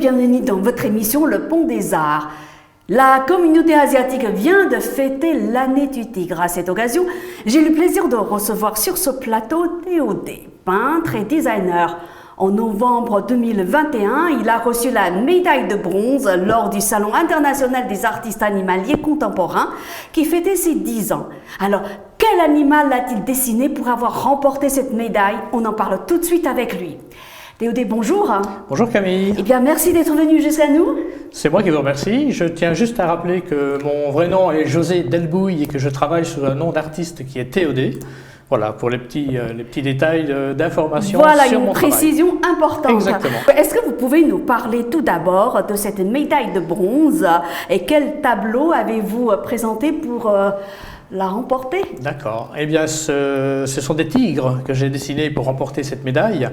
bienvenue dans votre émission Le Pont des Arts. La communauté asiatique vient de fêter l'année du tigre. À cette occasion, j'ai le plaisir de recevoir sur ce plateau Théodé, peintre et designer. En novembre 2021, il a reçu la médaille de bronze lors du Salon international des artistes animaliers contemporains qui fêtait ses 10 ans. Alors, quel animal a-t-il dessiné pour avoir remporté cette médaille? On en parle tout de suite avec lui. Théodé, bonjour. Bonjour Camille. Eh bien, merci d'être venu jusqu'à nous. C'est moi qui vous remercie. Je tiens juste à rappeler que mon vrai nom est José Delbouille et que je travaille sous un nom d'artiste qui est Théodé. Voilà, pour les petits détails d'information sur mon travail. Voilà, une précision importante. Exactement. Est-ce que vous pouvez nous parler tout d'abord de cette médaille de bronze et quel tableau avez-vous présenté pour la remporter? D'accord. Eh bien, ce sont des tigres que j'ai dessinés pour remporter cette médaille.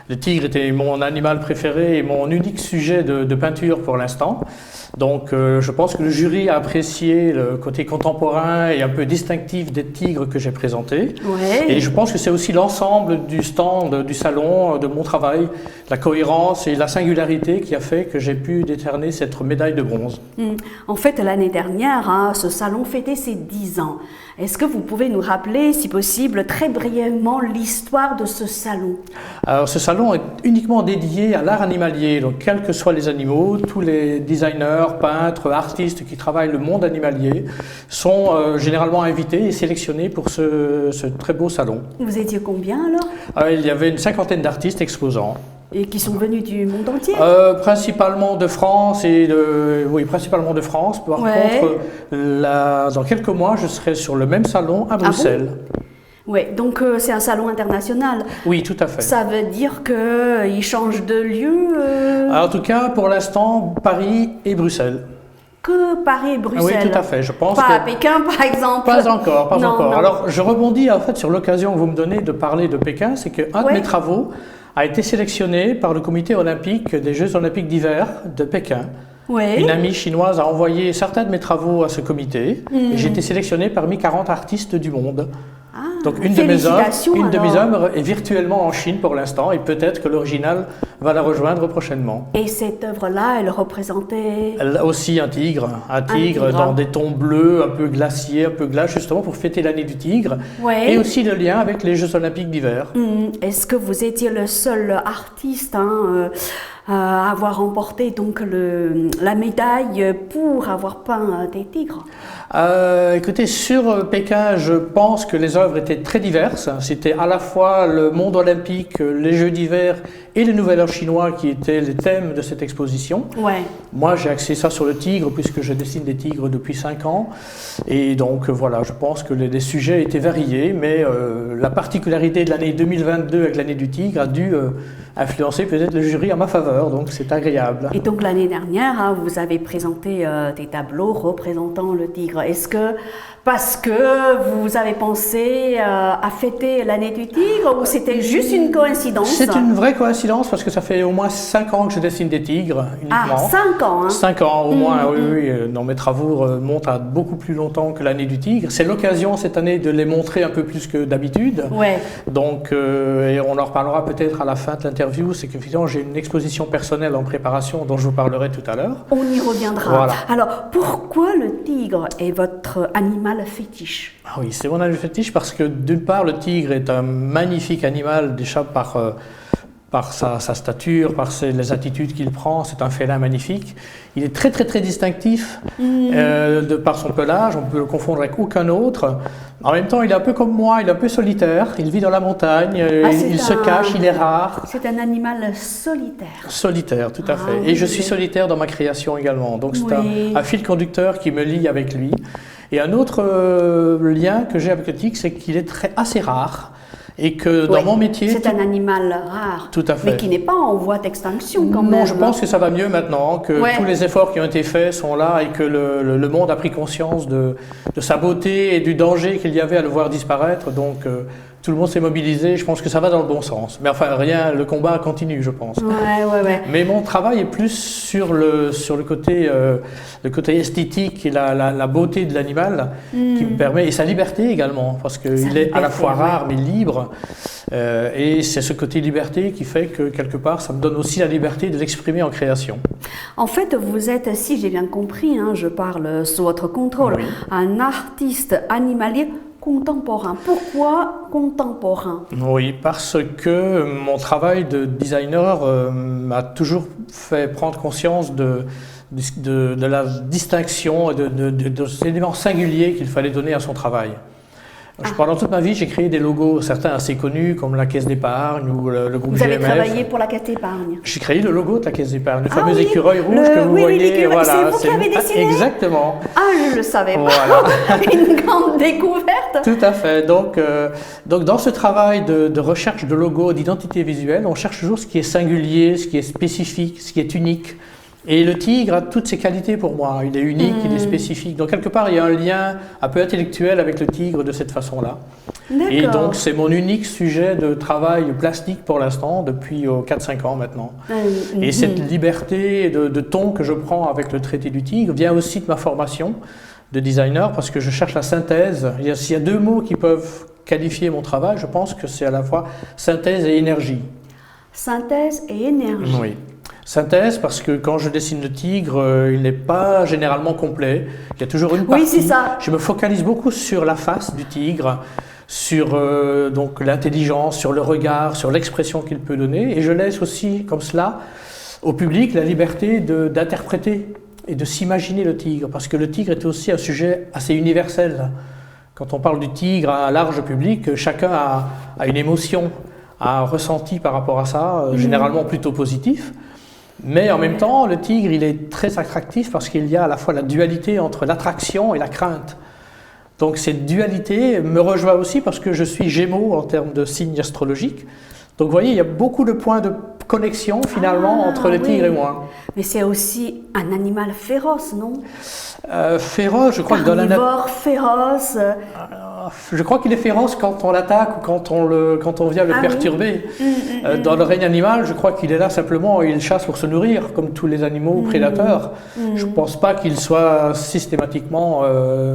Le tigre était mon animal préféré et mon unique sujet de peinture pour l'instant. Donc je pense que le jury a apprécié le côté contemporain et un peu distinctif des tigres que j'ai présentés. Ouais. Et je pense que c'est aussi l'ensemble du stand, du salon, de mon travail, la cohérence et la singularité qui a fait que j'ai pu décerner cette médaille de bronze. En fait, l'année dernière, ce salon fêtait ses 10 ans. Est-ce que vous pouvez nous rappeler, si possible, très brièvement l'histoire de ce salon? Alors ce salon est uniquement dédié à l'art animalier, donc quels que soient les animaux, tous les designers, peintres, artistes qui travaillent le monde animalier sont généralement invités et sélectionnés pour ce très beau salon. Vous étiez combien alors? Il y avait une 50aine d'artistes exposants. Et qui sont venus du monde entier? Principalement de France oui, principalement de France. Par contre, dans quelques mois, je serai sur le même salon à Bruxelles. Ah bon? Oui, donc c'est un salon international. Oui, tout à fait. Ça veut dire qu'il change de lieu En tout cas, pour l'instant, Paris et Bruxelles. Que Paris et Bruxelles? Oui, tout à fait. Je pense pas à Pékin, par exemple? Pas encore, pas encore. Non. Alors, je rebondis en fait sur l'occasion que vous me donnez de parler de Pékin. C'est qu'un de mes travaux a été sélectionné par le comité olympique des Jeux olympiques d'hiver de Pékin. Une amie chinoise a envoyé certains de mes travaux à ce comité et j'ai été sélectionné parmi 40 artistes du monde. Donc une de mes œuvres est virtuellement en Chine pour l'instant et peut-être que l'original va la rejoindre prochainement. Et cette œuvre-là, elle représentait? Elle a aussi un tigre dans des tons bleus, un peu glaciers, un peu glace, justement pour fêter l'année du tigre. Et aussi le lien avec les Jeux olympiques d'hiver. Est-ce que vous étiez le seul artiste à avoir remporté donc la médaille pour avoir peint des tigres? Écoutez, sur Pékin, je pense que les œuvres étaient très diverses. C'était à la fois le monde olympique, les Jeux d'hiver et le Nouvel An chinois qui étaient les thèmes de cette exposition. Moi, j'ai axé ça sur le tigre puisque je dessine des tigres depuis 5 ans. Et donc voilà, je pense que les sujets étaient variés, mais la particularité de l'année 2022 avec l'année du tigre a dû influencer peut-être le jury en ma faveur, donc c'est agréable. Et donc l'année dernière, vous avez présenté des tableaux représentant le tigre. Est-ce que parce que vous avez pensé à fêter l'année du tigre ou c'était juste une coïncidence? C'est une vraie coïncidence parce que ça fait au moins 5 ans que je dessine des tigres uniquement. 5 ans 5 ans au moins, oui. Dans mes travaux remontent à beaucoup plus longtemps que l'année du tigre. C'est l'occasion cette année de les montrer un peu plus que d'habitude. Donc, et on en reparlera peut-être à la fin de l'interview, c'est qu'effectivement j'ai une exposition personnelle en préparation dont je vous parlerai tout à l'heure. On y reviendra. Voilà. Alors, pourquoi le tigre est votre animal fétiche? Oui, c'est mon animal fétiche parce que d'une part, le tigre est un magnifique animal déjà par sa stature, par les attitudes qu'il prend, c'est un félin magnifique. Il est très très très distinctif par son pelage, on peut le confondre avec aucun autre. En même temps, il est un peu comme moi, il est un peu solitaire, il vit dans la montagne, il se cache, il est rare. C'est un animal solitaire. Solitaire, tout à fait. Et je suis solitaire dans ma création également, donc c'est un fil conducteur qui me lie avec lui. Et un autre lien que j'ai avec le tigre, c'est qu'il est assez rare. Et que dans mon métier... C'est un animal rare, tout à fait. Mais qui n'est pas en voie d'extinction quand même. Non, je pense que ça va mieux maintenant, que tous les efforts qui ont été faits sont là et que le monde a pris conscience de sa beauté et du danger qu'il y avait à le voir disparaître. Donc tout le monde s'est mobilisé, je pense que ça va dans le bon sens. Mais enfin, le combat continue, je pense. Ouais. Mais mon travail est plus sur le côté esthétique et la beauté de l'animal qui me permet, et sa liberté également, parce qu'il est à la fois rare mais libre. Et c'est ce côté liberté qui fait que quelque part, ça me donne aussi la liberté de l'exprimer en création. En fait, vous êtes, si j'ai bien compris, je parle sous votre contrôle, un artiste animalier contemporain. Pourquoi contemporain? Oui, parce que mon travail de designer m'a toujours fait prendre conscience de la distinction et de ces éléments singuliers qu'il fallait donner à son travail. Pendant toute ma vie, j'ai créé des logos, certains assez connus, comme la Caisse d'épargne ou le groupe GMF. Vous avez travaillé pour la Caisse d'épargne? J'ai créé le logo de la Caisse d'épargne, le fameux écureuil rouge que vous voyez. Voilà, c'est vous qui avez dessiné? Exactement. Ah, je ne le savais pas. Une grande découverte. Tout à fait. Donc dans ce travail de recherche de logo, d'identité visuelle, on cherche toujours ce qui est singulier, ce qui est spécifique, ce qui est unique. Et le tigre a toutes ses qualités pour moi. Il est unique, il est spécifique. Donc quelque part, il y a un lien un peu intellectuel avec le tigre de cette façon-là. Et donc c'est mon unique sujet de travail plastique pour l'instant, depuis 4-5 ans maintenant. Et cette liberté de ton que je prends avec le traité du tigre vient aussi de ma formation de designer, parce que je cherche la synthèse. S'il y a deux mots qui peuvent qualifier mon travail, je pense que c'est à la fois synthèse et énergie. Synthèse et énergie. Oui. Synthèse, parce que quand je dessine le tigre, il n'est pas généralement complet. Il y a toujours une partie. Oui, c'est ça. Je me focalise beaucoup sur la face du tigre, sur donc l'intelligence, sur le regard, sur l'expression qu'il peut donner. Et je laisse aussi, comme cela, au public la liberté d'interpréter et de s'imaginer le tigre. Parce que le tigre est aussi un sujet assez universel. Quand on parle du tigre à un large public, chacun a une émotion, a un ressenti par rapport à ça, généralement plutôt positif. Mais en même temps, le tigre, il est très attractif parce qu'il y a à la fois la dualité entre l'attraction et la crainte. Donc cette dualité me rejoint aussi parce que je suis Gémeaux en termes de signe astrologique. Donc vous voyez, il y a beaucoup de points de connexion finalement entre le tigre et moi. Mais c'est aussi un animal féroce, non? Féroce, je crois que dans la nature. Féroce. Je crois qu'il est féroce quand on l'attaque ou quand on vient le perturber. Dans le règne animal, je crois qu'il est là simplement, il chasse pour se nourrir, comme tous les animaux prédateurs. Je ne pense pas qu'il soit systématiquement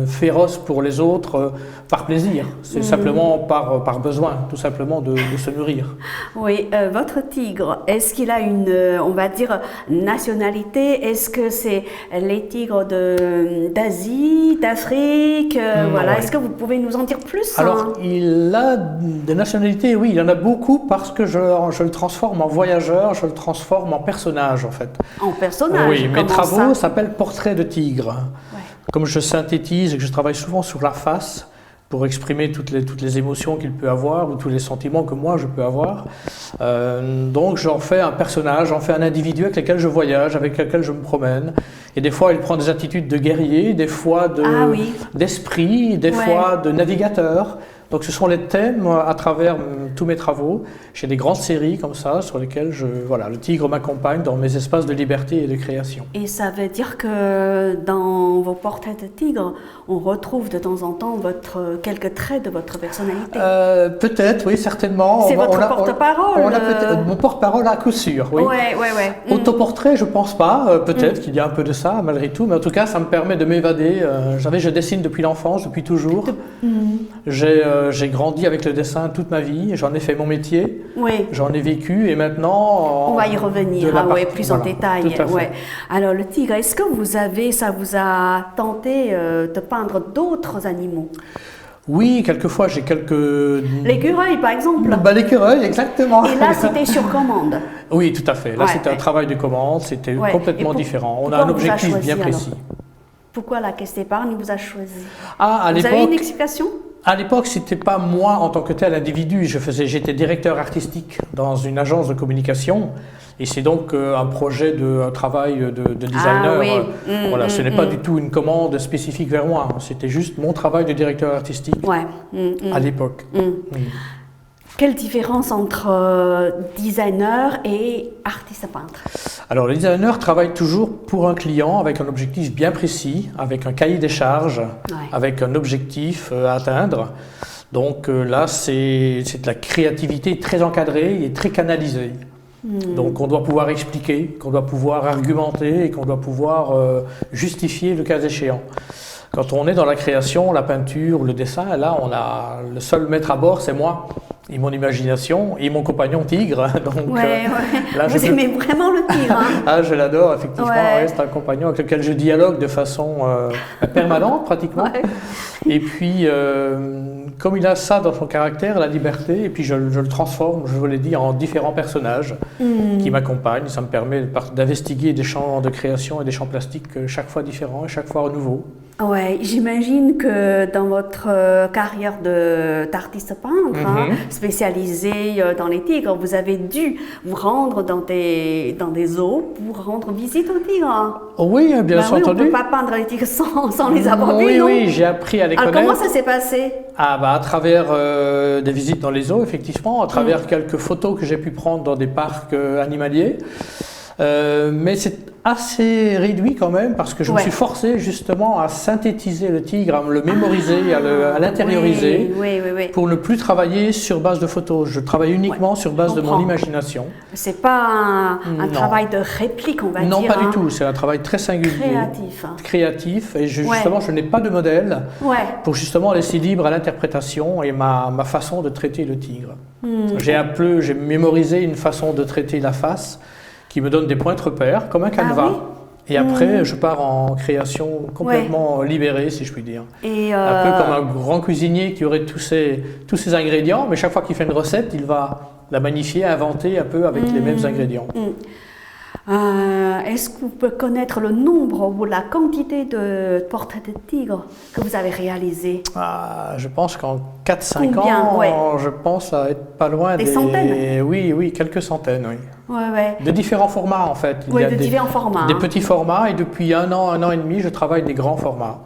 féroce pour les autres par plaisir. C'est simplement par besoin, tout simplement, de se nourrir. Oui, votre tigre, est-ce qu'il a une, on va dire, nationalité? Est-ce que c'est les tigres d'Asie, d'Afrique? Voilà. Est-ce que vous pouvez nous en dire plus? Alors, il a des nationalités, oui, il y en a beaucoup parce que je le transforme en voyageur, je le transforme en personnage en fait. En personnage? Oui, mes travaux s'appellent Portrait de tigre. Ouais. Comme je synthétise et que je travaille souvent sur la face pour exprimer toutes les émotions qu'il peut avoir ou tous les sentiments que moi je peux avoir. Donc j'en fais un personnage, j'en fais un individu avec lequel je voyage, avec lequel je me promène. Et des fois il prend des attitudes de guerrier, des fois d'esprit, des fois de navigateur. Donc ce sont les thèmes à travers tous mes travaux. J'ai des grandes séries comme ça sur lesquelles le tigre m'accompagne dans mes espaces de liberté et de création. Et ça veut dire que dans vos portraits de tigre, on retrouve de temps en temps quelques traits de votre personnalité? Peut-être, oui, certainement. C'est votre porte-parole? Mon porte-parole à coup sûr, oui. Ouais. Autoportrait, je ne pense pas. Peut-être qu'il y a un peu de ça, malgré tout. Mais en tout cas, ça me permet de m'évader. Je dessine depuis l'enfance, depuis toujours. J'ai grandi avec le dessin toute ma vie, j'en ai fait mon métier, j'en ai vécu et maintenant... On va y revenir, plus en détail. Alors le tigre, est-ce que ça vous a tenté de peindre d'autres animaux? Oui, quelquefois j'ai quelques... L'écureuil par exemple? L'écureuil, exactement. Et là c'était sur commande? Oui, tout à fait. Là c'était un travail de commande, c'était complètement différent. On a un objectif bien précis. Pourquoi la Caisse d'épargne vous a choisi? Vous avez une explication? À l'époque, ce n'était pas moi en tant que tel individu, j'étais directeur artistique dans une agence de communication et c'est donc un travail de designer. Ce n'est pas du tout une commande spécifique vers moi, c'était juste mon travail de directeur artistique à l'époque. Quelle différence entre designer et artiste peintre? Alors, le designer travaille toujours pour un client avec un objectif bien précis, avec un cahier des charges, avec un objectif à atteindre. Donc là, c'est de la créativité très encadrée et très canalisée. Donc on doit pouvoir expliquer, qu'on doit pouvoir argumenter et qu'on doit pouvoir justifier le cas échéant. Quand on est dans la création, la peinture, le dessin, là, on a le seul maître à bord, c'est moi et mon imagination et mon compagnon tigre. Donc, là, vous aimez vraiment le tigre, hein? Ah, je l'adore, effectivement. Ouais, c'est un compagnon avec lequel je dialogue de façon permanente, pratiquement. Ouais. Et puis, comme il a ça dans son caractère, la liberté, et puis je le transforme, je vous l'ai dit, en différents personnages qui m'accompagnent. Ça me permet d'investiguer des champs de création et des champs plastiques chaque fois différents et chaque fois nouveaux. Ouais, j'imagine que dans votre carrière d'artiste peintre, spécialisé dans les tigres, vous avez dû vous rendre dans des zoos pour rendre visite aux tigres. Oui, bien entendu. On ne peut pas peindre les tigres sans les avoir vus, oui, non? Oui, j'ai appris à les connaître. Alors comment ça s'est passé? À travers des visites dans les zoos, effectivement, à travers quelques photos que j'ai pu prendre dans des parcs animaliers. Mais c'est assez réduit quand même parce que je me suis forcé justement à synthétiser le tigre, à me le mémoriser, à l'intérioriser pour ne plus travailler sur base de photos. Je travaille uniquement sur base de mon imagination. C'est pas un travail de réplique, on va dire. Non, pas du tout. C'est un travail très singulier. Créatif. Et justement, je n'ai pas de modèle pour justement laisser libre à l'interprétation et ma façon de traiter le tigre. J'ai mémorisé une façon de traiter la face qui me donne des points de repère, comme un canevas. Et après, je pars en création complètement libérée, si je puis dire. Et un peu comme un grand cuisinier qui aurait tous ces ingrédients, mais chaque fois qu'il fait une recette, il va la magnifier, inventer un peu avec les mêmes ingrédients. Est-ce qu'on peut connaître le nombre ou la quantité de portraits de tigres que vous avez réalisés? Je pense qu'en 4-5 ans, je pense à être pas loin des centaines. Oui, quelques centaines, oui. De différents formats, en fait. Il y a différents formats. Des petits formats, et depuis un an et demi, je travaille des grands formats.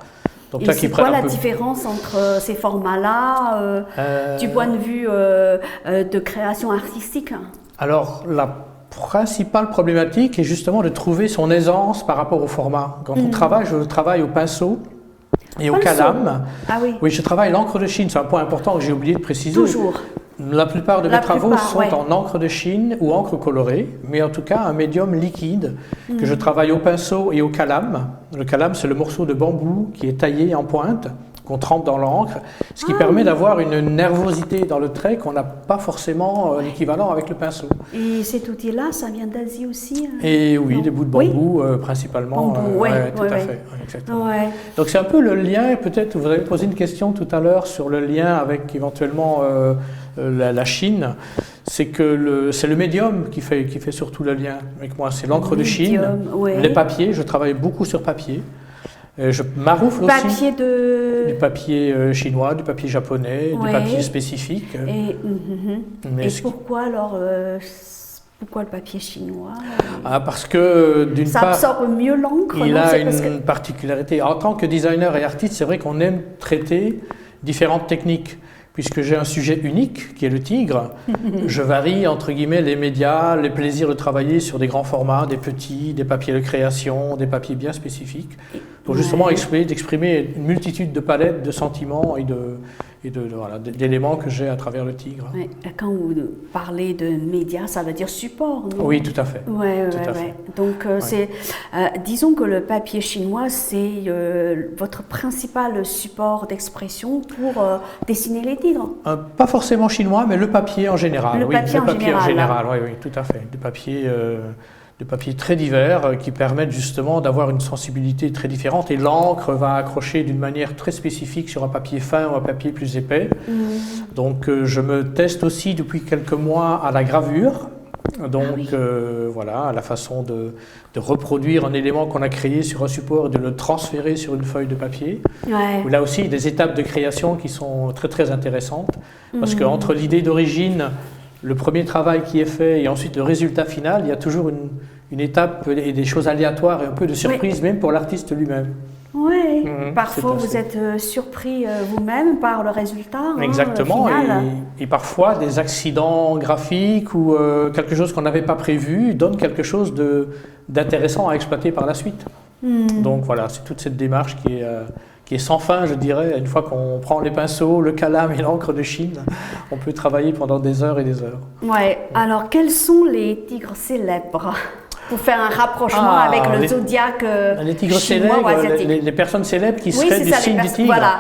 Donc, et c'est quoi la différence entre ces formats-là, du point de vue de création artistique? Alors, la principale problématique est justement de trouver son aisance par rapport au format. Quand on travaille, je travaille au pinceau et au calame. Oui, je travaille l'encre de Chine, c'est un point important que j'ai oublié de préciser. Toujours. La plupart de mes travaux sont en encre de Chine ou encre colorée, mais en tout cas un médium liquide que je travaille au pinceau et au calame. Le calame, c'est le morceau de bambou qui est taillé en pointe, qu'on trempe dans l'encre, ce qui permet d'avoir une nervosité dans le trait qu'on n'a pas forcément l'équivalent avec le pinceau. Et cet outil-là, ça vient d'Asie aussi? Et oui, des bouts de bambou principalement. Bambou, tout à fait. Exactement. Donc c'est un peu le lien, peut-être vous avez posé une question tout à l'heure sur le lien avec éventuellement la Chine. C'est que c'est le médium qui fait surtout le lien avec moi. C'est l'encre de Chine, les papiers, je travaille beaucoup sur papier. Je maroufle aussi du papier chinois, du papier japonais, du papier spécifique. Et pourquoi alors pourquoi le papier chinois? Parce que d'une part, ça absorbe mieux l'encre. Il a une particularité. En tant que designer et artiste, c'est vrai qu'on aime traiter différentes techniques. Puisque j'ai un sujet unique, qui est le tigre, je varie, entre guillemets, les médias, les plaisirs de travailler sur des grands formats, des petits, des papiers de création, des papiers bien spécifiques, pour justement d'exprimer une multitude de palettes, de sentiments et d'éléments que j'ai à travers le tigre. Quand vous parlez de médias, ça veut dire support, non? Oui, tout à fait. Donc, disons que le papier chinois, c'est votre principal support d'expression pour dessiner les tigres. Pas forcément chinois, mais le papier en général. Le papier en général, oui, tout à fait. Des papiers très divers qui permettent justement d'avoir une sensibilité très différente. Et l'encre va accrocher d'une manière très spécifique sur un papier fin ou un papier plus épais. Donc je me teste aussi depuis quelques mois à la gravure. Donc à la façon de reproduire un élément qu'on a créé sur un support et de le transférer sur une feuille de papier. Là aussi, des étapes de création qui sont très très intéressantes. Parce qu'entre l'idée d'origine, le premier travail qui est fait et ensuite le résultat final, il y a toujours une étape et des choses aléatoires et un peu de surprise même pour l'artiste lui-même. Oui, parfois vous êtes surpris vous-même par le résultat. Exactement, final. Et parfois des accidents graphiques ou quelque chose qu'on n'avait pas prévu donne quelque chose d'intéressant à exploiter par la suite. Donc voilà, c'est toute cette démarche qui qui est sans fin, je dirais. Une fois qu'on prend les pinceaux, le calame et l'encre de Chine, on peut travailler pendant des heures et des heures. Ouais. Alors, quels sont les tigres célèbres? Pour faire un rapprochement avec le zodiaque les tigres chinois célèbres, ou asiatique. les personnes célèbres qui Oui, seraient c'est du ça, signe du tigre. Voilà.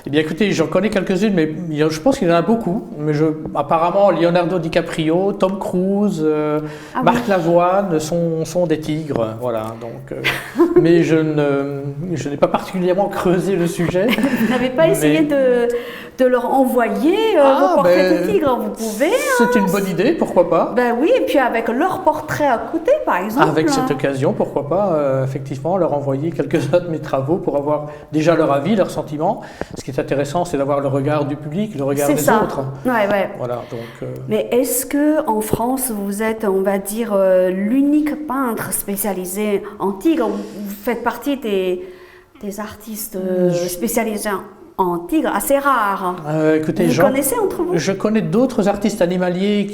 Eh bien, écoutez, j'en connais quelques-unes, mais je pense qu'il y en a beaucoup. Mais apparemment, Leonardo DiCaprio, Tom Cruise, Marc Lavoine sont des tigres. Voilà. Donc, mais je n'ai pas particulièrement creusé le sujet. Vous n'avez pas essayé de leur envoyer vos portraits de tigres? Vous pouvez. C'est une bonne idée, pourquoi pas? Ben oui, et puis avec leur portrait à côté, par exemple. Avec cette occasion, pourquoi pas, effectivement, leur envoyer quelques-uns de mes travaux pour avoir déjà leur avis, leurs sentiments. Ce qui est intéressant, c'est d'avoir le regard du public, le regard des autres. Ouais, ouais. Voilà, donc, Mais est-ce que en France, vous êtes, on va dire, l'unique peintre spécialisé en tigre? Vous faites partie des artistes spécialisés en tigre, assez rares. Écoutez, vous connaissez entre vous? Je connais d'autres artistes animaliers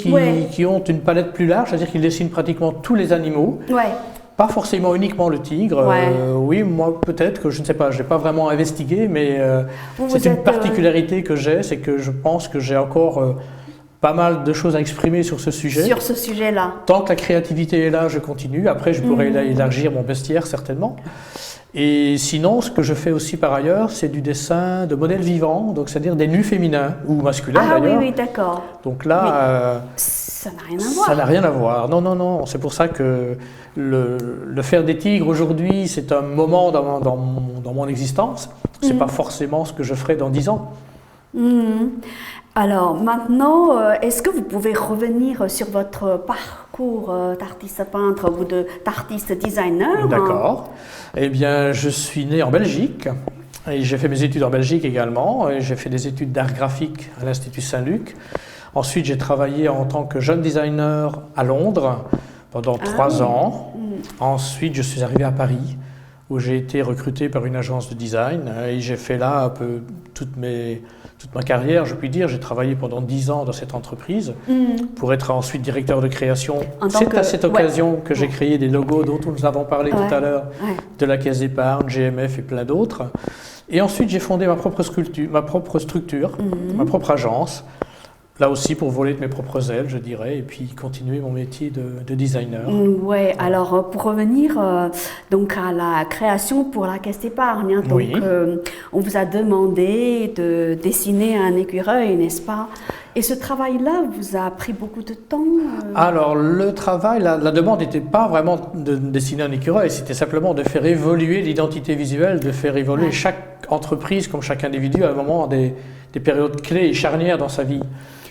qui ont une palette plus large, c'est-à-dire qu'ils dessinent pratiquement tous les animaux. Ouais. Pas forcément uniquement le tigre. Ouais. Oui, moi peut-être que je ne sais pas, je n'ai pas vraiment investigué, mais c'est une particularité que j'ai, c'est que je pense que j'ai encore pas mal de choses à exprimer sur ce sujet. Sur ce sujet-là. Tant que la créativité est là, je continue. Après, je pourrais élargir mon bestiaire certainement. Et sinon, ce que je fais aussi par ailleurs, c'est du dessin de modèles vivants, donc c'est-à-dire des nus féminins ou masculins d'ailleurs. Ah oui, oui, d'accord. Donc là, ça n'a rien à voir. Ça n'a rien à voir. Non, non, non. C'est pour ça que le faire des tigres aujourd'hui, c'est un moment dans mon existence. C'est pas forcément ce que je ferai dans 10 ans. Alors maintenant, est-ce que vous pouvez revenir sur votre parcours d'artiste peintre ou d'artiste designer? D'accord. Eh bien, je suis né en Belgique et j'ai fait mes études en Belgique également. J'ai fait des études d'art graphique à l'Institut Saint-Luc. Ensuite, j'ai travaillé en tant que jeune designer à Londres pendant 3 ans. Ensuite, je suis arrivé à Paris où j'ai été recruté par une agence de design et j'ai fait là un peu toute ma carrière, je puis dire. J'ai travaillé pendant 10 ans dans cette entreprise pour être ensuite directeur de création. C'est à cette occasion que j'ai créé des logos dont nous avons parlé tout à l'heure, de la Caisse d'épargne, GMF et plein d'autres. Et ensuite, j'ai fondé ma propre structure, ma propre agence. Là aussi pour voler de mes propres ailes, je dirais, et puis continuer mon métier de designer. Oui, alors pour revenir donc à la création pour la Caisse d'épargne, donc on vous a demandé de dessiner un écureuil, n'est-ce pas? Et ce travail-là vous a pris beaucoup de temps? Alors le travail, la demande n'était pas vraiment de dessiner un écureuil, c'était simplement de faire évoluer l'identité visuelle, de faire évoluer chaque entreprise comme chaque individu à un moment des périodes clés et charnières dans sa vie.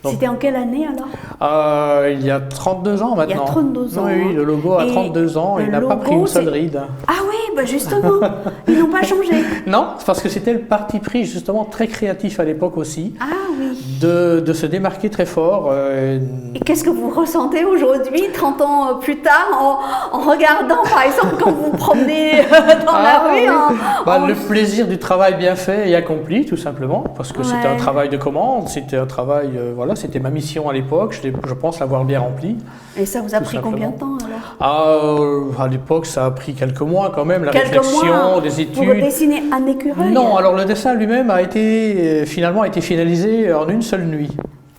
C'était en quelle année alors? Il y a 32 ans maintenant. Il y a 32 ans. Oui, le logo a 32 ans et il n'a pas pris une seule ride. Ah oui, bah justement, ils n'ont pas changé. Non, parce que c'était le parti pris justement très créatif à l'époque aussi. Ah oui. De se démarquer très fort. Et qu'est-ce que vous ressentez aujourd'hui, 30 ans plus tard, en regardant par exemple quand vous promenez dans la rue Le plaisir du travail bien fait et accompli tout simplement, parce que c'était un travail de commande, c'était un travail, c'était ma mission à l'époque, je pense l'avoir bien rempli. Et ça vous a pris combien de temps alors? À l'époque ça a pris quelques mois quand même, réflexion, des études. Pour dessiner un écureuil? Non, alors le dessin lui-même a été finalisé en une seule nuit.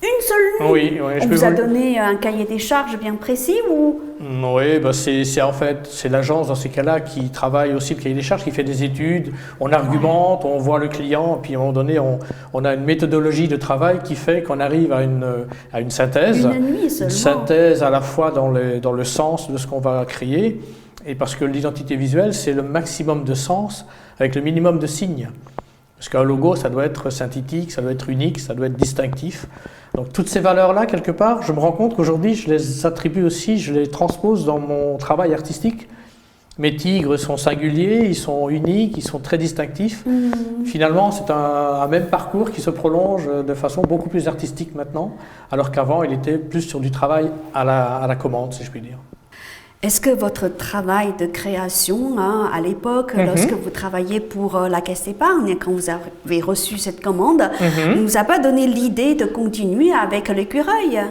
Une seule nuit? Oui. On vous a donné un cahier des charges bien précis ou? Oui, c'est l'agence dans ces cas-là qui travaille aussi le cahier des charges, qui fait des études, on argumente, on voit le client, puis à un moment donné, on a une méthodologie de travail qui fait qu'on arrive à une synthèse. Une nuit seulement. Une synthèse à la fois dans le sens de ce qu'on va créer, et parce que l'identité visuelle, c'est le maximum de sens avec le minimum de signes. Parce qu'un logo, ça doit être synthétique, ça doit être unique, ça doit être distinctif. Donc toutes ces valeurs-là, quelque part, je me rends compte qu'aujourd'hui, je les attribue aussi, je les transpose dans mon travail artistique. Mes tigres sont singuliers, ils sont uniques, ils sont très distinctifs. Finalement, c'est un même parcours qui se prolonge de façon beaucoup plus artistique maintenant, alors qu'avant, il était plus sur du travail à la commande, si je puis dire. Est-ce que votre travail de création, à l'époque, lorsque vous travailliez pour la Caisse d'épargne, quand vous avez reçu cette commande, ne vous a pas donné l'idée de continuer avec l'écureuil?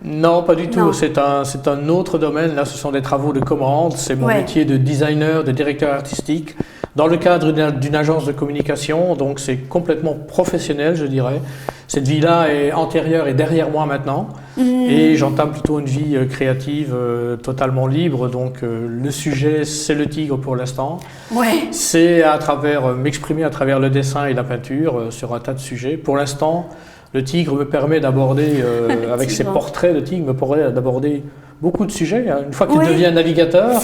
Non, pas du tout. C'est un autre domaine. Là, ce sont des travaux de commande. C'est mon métier de designer, de directeur artistique. dans le cadre d'une agence de communication, donc c'est complètement professionnel, je dirais. Cette vie-là est antérieure et derrière moi maintenant, et j'entame plutôt une vie créative totalement libre. Donc le sujet, c'est le tigre pour l'instant. Ouais. C'est à travers m'exprimer à travers le dessin et la peinture sur un tas de sujets. Pour l'instant, le tigre me permet d'aborder, avec ses portraits de tigre, me permet d'aborder beaucoup de sujets. Une fois qu'il devient navigateur,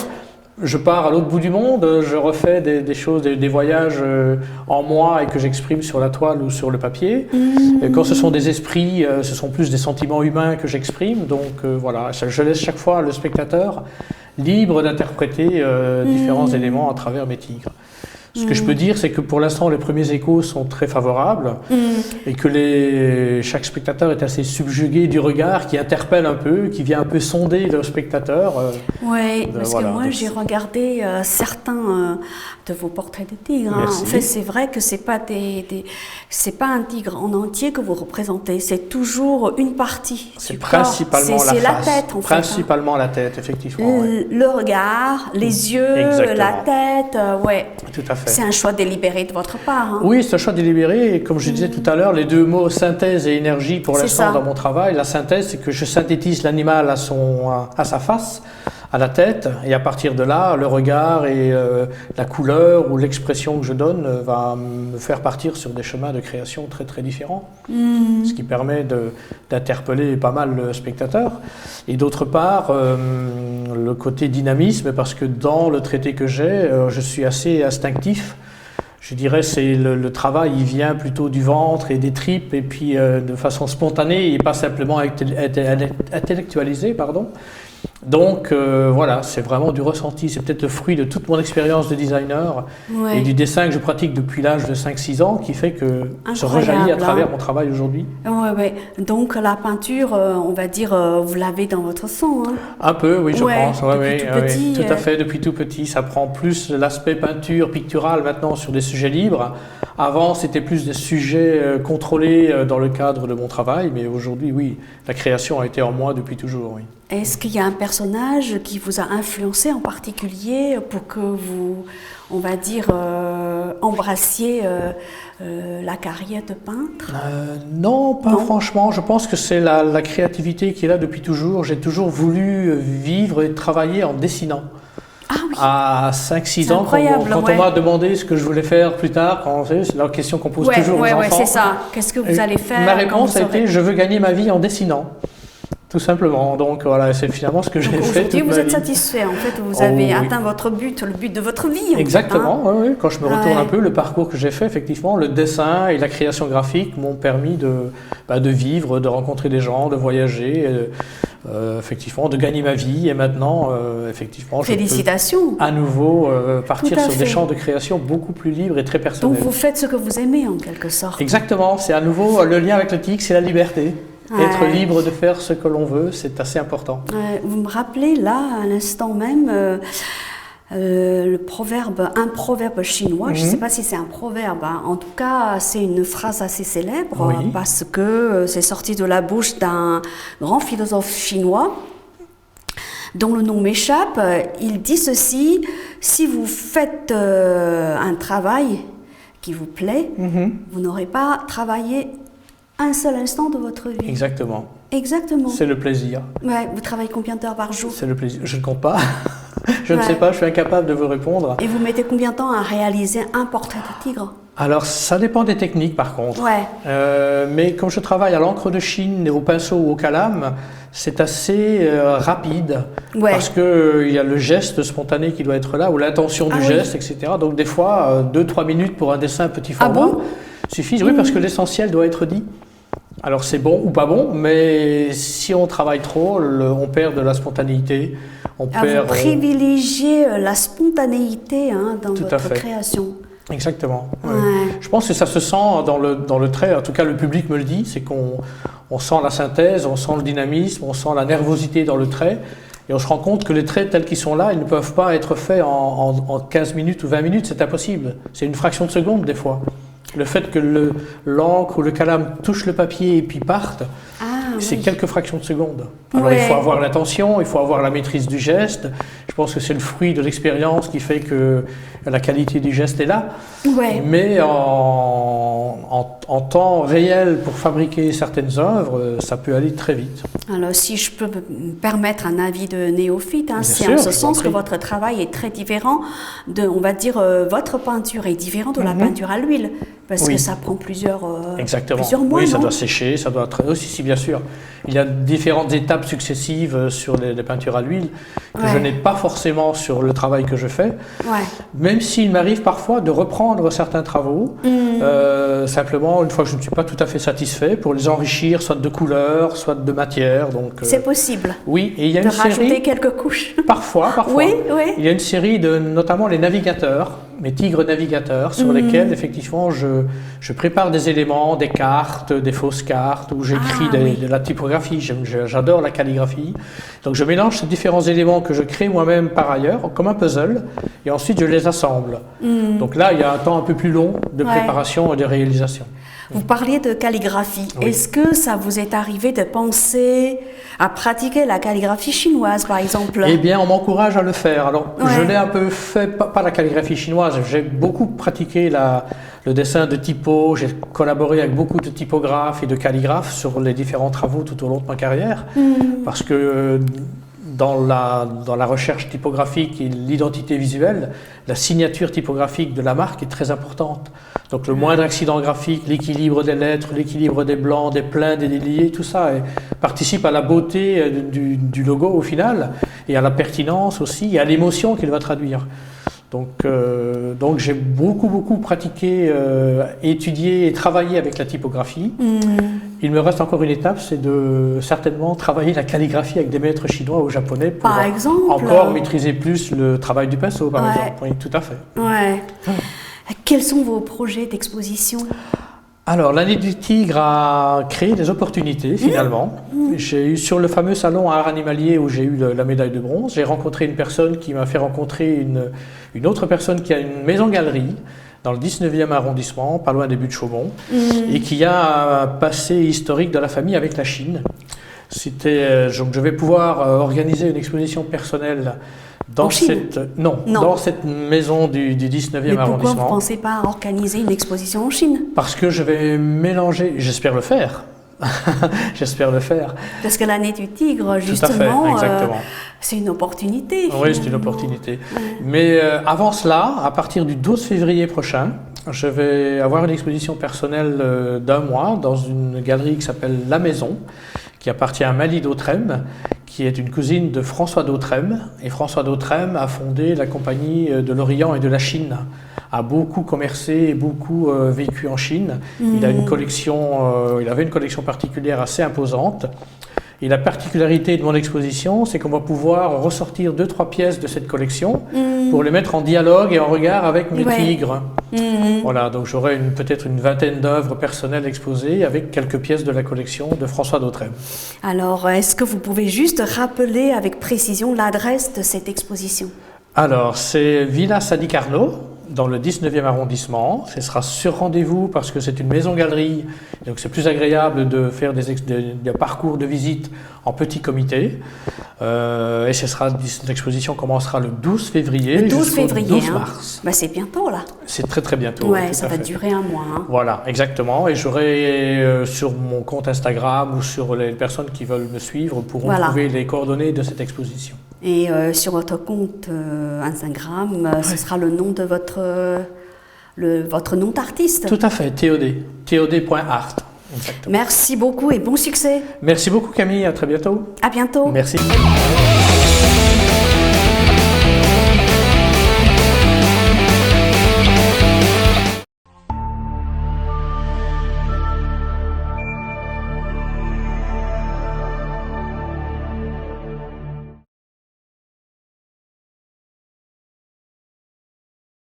je pars à l'autre bout du monde, je refais des choses, des voyages en moi et que j'exprime sur la toile ou sur le papier. Et quand ce sont des esprits, ce sont plus des sentiments humains que j'exprime. Donc voilà, je laisse chaque fois le spectateur libre d'interpréter différents éléments à travers mes tigres. Ce que je peux dire, c'est que pour l'instant, les premiers échos sont très favorables et que chaque spectateur est assez subjugué du regard qui interpelle un peu, qui vient un peu sonder le spectateur. Oui, parce que moi, j'ai regardé certains de vos portraits de tigres. Hein. En fait, c'est vrai que c'est pas c'est pas un tigre en entier que vous représentez, c'est toujours une partie. C'est principalement c'est la tête, en principalement fait. La tête, effectivement. Le regard, les yeux, la tête, ouais. Tout à fait. C'est un choix délibéré de votre part. Hein. Oui, c'est un choix délibéré. Et comme je disais tout à l'heure, les deux mots synthèse et énergie pour l'instant dans mon travail. La synthèse, c'est que je synthétise l'animal à sa face, à la tête, et à partir de là, le regard et la couleur ou l'expression que je donne va me faire partir sur des chemins de création très très différents. Ce qui permet d'interpeller pas mal le spectateur. Et d'autre part, le côté dynamisme, parce que dans le traité que j'ai, je suis assez instinctif. Je dirais c'est le travail, il vient plutôt du ventre et des tripes, et puis de façon spontanée et pas simplement intellectualisé, pardon. Donc voilà, c'est vraiment du ressenti, c'est peut-être le fruit de toute mon expérience de designer et du dessin que je pratique depuis l'âge de 5-6 ans qui fait que ça rejaillit à travers mon travail aujourd'hui. Ouais. Donc la peinture, on va dire, vous l'avez dans votre sang. Hein. Un peu, oui, je pense. Depuis tout petit, tout à fait, depuis tout petit. Ça prend plus l'aspect peinture picturale maintenant sur des sujets libres. Avant, c'était plus des sujets contrôlés dans le cadre de mon travail, mais aujourd'hui, oui, la création a été en moi depuis toujours, oui. Est-ce qu'il y a un personnage qui vous a influencé en particulier pour que vous, on va dire, embrassiez la carrière de peintre? Non, pas franchement. Je pense que c'est la créativité qui est là depuis toujours. J'ai toujours voulu vivre et travailler en dessinant. Ah oui. À 5-6 ans, quand on m'a demandé ce que je voulais faire plus tard, c'est la question qu'on pose toujours aux enfants. Oui, c'est ça. Qu'est-ce que vous allez faire? Ma réponse a été, je veux gagner ma vie en dessinant. Tout simplement. Donc voilà, c'est finalement ce que j'ai fait. Aujourd'hui, vous êtes satisfait. En fait, vous avez atteint votre but, le but de votre vie. Exactement. Oui. Quand je me retourne un peu, le parcours que j'ai fait, effectivement, le dessin et la création graphique m'ont permis de vivre, de rencontrer des gens, de voyager, effectivement, de gagner ma vie. Et maintenant, effectivement, félicitations. Je peux à nouveau partir sur des champs de création beaucoup plus libres et très personnels. Donc vous faites ce que vous aimez en quelque sorte. Exactement. C'est à nouveau le lien avec le tic, c'est la liberté. Être libre de faire ce que l'on veut, c'est assez important. Vous me rappelez là, à l'instant même, un proverbe chinois. Je ne sais pas si c'est un proverbe. Hein. En tout cas, c'est une phrase assez célèbre parce que c'est sorti de la bouche d'un grand philosophe chinois dont le nom m'échappe. Il dit ceci: si vous faites un travail qui vous plaît, vous n'aurez pas travaillé un seul instant de votre vie. Exactement. C'est le plaisir. Ouais, vous travaillez combien d'heures par jour? C'est le plaisir. Je ne compte pas. Je ne sais pas, je suis incapable de vous répondre. Et vous mettez combien de temps à réaliser un portrait de tigre? Alors, ça dépend des techniques par contre. Mais comme je travaille à l'encre de Chine, au pinceau ou au calame, c'est assez rapide. Parce qu'il y a le geste spontané qui doit être là, ou l'intention du geste, etc. Donc des fois, 2-3 minutes pour un dessin petit format suffisent. Oui, parce que l'essentiel doit être dit. Alors c'est bon ou pas bon, mais si on travaille trop, on perd de la spontanéité. Vous privilégiez la spontanéité dans votre création. Exactement. Je pense que ça se sent dans le trait, en tout cas le public me le dit, c'est qu'on sent la synthèse, on sent le dynamisme, on sent la nervosité dans le trait. Et on se rend compte que les traits tels qu'ils sont là, ils ne peuvent pas être faits en 15 minutes ou 20 minutes, c'est impossible. C'est une fraction de seconde des fois. Le fait que l'encre ou le calame touche le papier et puis parte, c'est oui. quelques fractions de seconde. Alors Ouais. il faut avoir l'intention, il faut avoir la maîtrise du geste. Je pense que c'est le fruit de l'expérience qui fait que la qualité du geste est là. Ouais. Mais en temps réel pour fabriquer certaines œuvres, ça peut aller très vite. Alors, si je peux me permettre un avis de néophyte, Bien c'est sûr, en ce je vous en sens que prie. votre travail est très différent de, on va dire, votre peinture est différente de la peinture à l'huile, parce Oui. que ça prend plusieurs mois, Oui, ça non? doit sécher, ça doit être... aussi, bien sûr. Il y a différentes étapes successives sur les peintures à l'huile que je Ouais. n'ai pas forcément sur le travail que je fais. Ouais. Même s'il m'arrive parfois de reprendre certains travaux, simplement une fois que je ne suis pas tout à fait satisfait, pour les enrichir soit de couleurs, soit de matière. Donc, C'est possible oui, et il y a de une rajouter série, quelques couches. parfois, Oui, oui. il y a une série de, notamment les navigateurs, mes tigres navigateurs, sur lesquels effectivement je prépare des éléments, des cartes, des fausses cartes, où j'écris oui. de la typographie. J'adore la calligraphie. Donc je mélange ces différents éléments que je crée moi-même par ailleurs, comme un puzzle, et ensuite je les assemble. Donc là, il y a un temps un peu plus long de Ouais. préparation et de réalisation. Vous parliez de calligraphie. Oui. Est-ce que ça vous est arrivé de penser à pratiquer la calligraphie chinoise, par exemple? Eh bien, on m'encourage à le faire. Alors, Ouais. je l'ai un peu fait, pas la calligraphie chinoise, j'ai beaucoup pratiqué le dessin de typos, j'ai collaboré avec beaucoup de typographes et de calligraphes sur les différents travaux tout au long de ma carrière, parce que dans la recherche typographique et l'identité visuelle, la signature typographique de la marque est très importante. Donc le moindre accident graphique, l'équilibre des lettres, l'équilibre des blancs, des pleins, des déliés, tout ça participe à la beauté du logo au final, et à la pertinence aussi, et à l'émotion qu'il va traduire. Donc j'ai beaucoup pratiqué, étudié et travaillé avec la typographie. Il me reste encore une étape, c'est de certainement travailler la calligraphie avec des maîtres chinois ou japonais pour Par exemple, encore maîtriser plus le travail du pinceau, par Ouais. exemple. Oui, tout à fait. Ouais. Quels sont vos projets d'exposition? Alors, l'année du tigre a créé des opportunités, finalement. J'ai eu, sur le fameux salon Art Animalier où j'ai eu la médaille de bronze, j'ai rencontré une personne qui m'a fait rencontrer une autre personne qui a une maison-galerie dans le 19e arrondissement, pas loin des Buttes de Chaumont, et qui a un passé historique de la famille avec la Chine. Donc je vais pouvoir organiser une exposition personnelle dans En Chine? Non, Non. dans cette maison du 19e Mais pourquoi vous arrondissement. ne pensez pas à organiser une exposition en Chine? Parce que je vais mélanger, j'espère le faire. J'espère le faire. Parce que l'année du tigre, Tout à fait, justement, exactement. c'est une opportunité. Oui, c'est une finalement. opportunité. Mais avant cela, à partir du 12 février prochain, je vais avoir une exposition personnelle d'un mois dans une galerie qui s'appelle La Maison, qui appartient à Malie d'Autrem, qui est une cousine de François d'Autrem. Et François d'Autrem a fondé la compagnie de l'Orient et de la Chine, a beaucoup commercé et beaucoup vécu en Chine. Il avait une collection particulière assez imposante. Et la particularité de mon exposition, c'est qu'on va pouvoir ressortir 2-3 pièces de cette collection pour les mettre en dialogue et en regard avec mes Ouais. tigres. Voilà, donc j'aurai peut-être une vingtaine d'œuvres personnelles exposées avec quelques pièces de la collection de François d'Autrem. Alors, est-ce que vous pouvez juste rappeler avec précision l'adresse de cette exposition? Alors, c'est Villa Sadi Carnot, dans le 19e arrondissement. Ce sera sur rendez-vous parce que c'est une maison-galerie, donc c'est plus agréable de faire des parcours de visite en petit comité. Et l'exposition commencera le 12 février Le 12 jusqu'au février, 12 hein. mars. Bah, c'est bientôt là. C'est très très bientôt. Ouais, tout ça à va fait. durer un mois. Hein. Voilà, exactement. Et j'aurai sur mon compte Instagram ou sur les personnes qui veulent me suivre pourront Voilà. trouver les coordonnées de cette exposition. Et sur votre compte Instagram, ce sera le nom de votre nom d'artiste. Tout à fait, TOD. TOD.art. Exactement. Merci beaucoup et bon succès. Merci beaucoup Camille, à très bientôt. À bientôt. Merci.